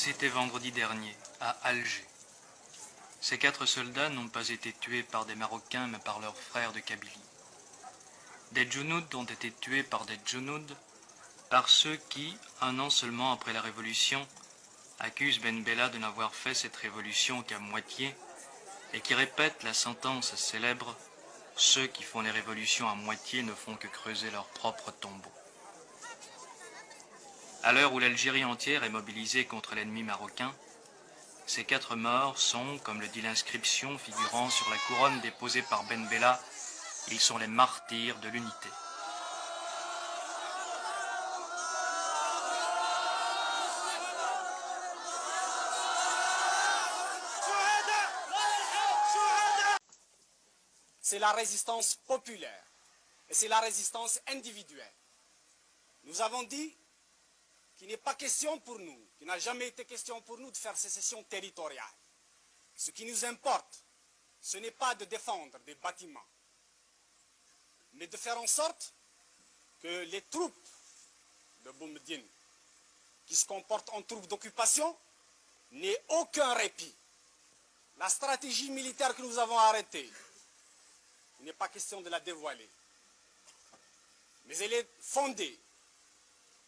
C'était vendredi dernier, à Alger. Ces 4 soldats n'ont pas été tués par des Marocains, mais par leurs frères de Kabylie. Des Djounoud ont été tués par des Djounoud, par ceux qui, un an seulement après la Révolution, accusent Ben Bella de n'avoir fait cette révolution qu'à moitié, et qui répètent la sentence célèbre « Ceux qui font les révolutions à moitié ne font que creuser leur propre tombeau ». À l'heure où l'Algérie entière est mobilisée contre l'ennemi marocain, ces 4 morts sont, comme le dit l'inscription figurant sur la couronne déposée par Ben Bella, ils sont les martyrs de l'unité. C'est la résistance populaire et c'est la résistance individuelle. Nous avons dit qu'il n'est pas question pour nous, qu'il n'a jamais été question pour nous de faire sécession territoriale. Ce qui nous importe, ce n'est pas de défendre des bâtiments, mais de faire en sorte que les troupes de Boumediene, qui se comportent en troupes d'occupation, n'aient aucun répit. La stratégie militaire que nous avons arrêtée, il n'est pas question de la dévoiler, mais elle est fondée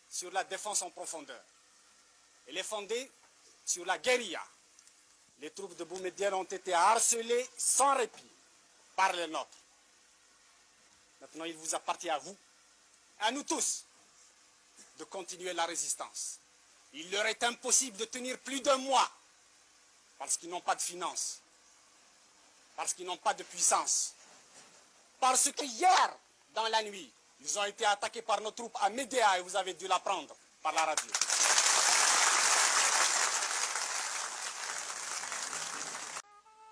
sur la défense en profondeur. Elle est fondée sur la guérilla. Les troupes de Boumediene ont été harcelées sans répit par les nôtres. Maintenant, il vous appartient à vous, à nous tous, de continuer la résistance. Il leur est impossible de tenir plus d'1 mois parce qu'ils n'ont pas de finances, parce qu'ils n'ont pas de puissance, parce que hier, dans la nuit, ils ont été attaqués par nos troupes à Médéa et vous avez dû l'apprendre par la radio.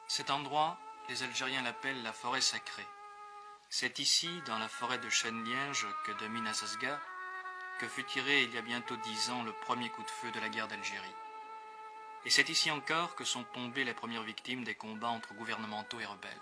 Cet endroit, les Algériens l'appellent la forêt sacrée. C'est ici, dans la forêt de chênes-lièges que domine Assasga, que fut tiré il y a bientôt 10 ans le premier coup de feu de la guerre d'Algérie. Et c'est ici encore que sont tombées les premières victimes des combats entre gouvernementaux et rebelles.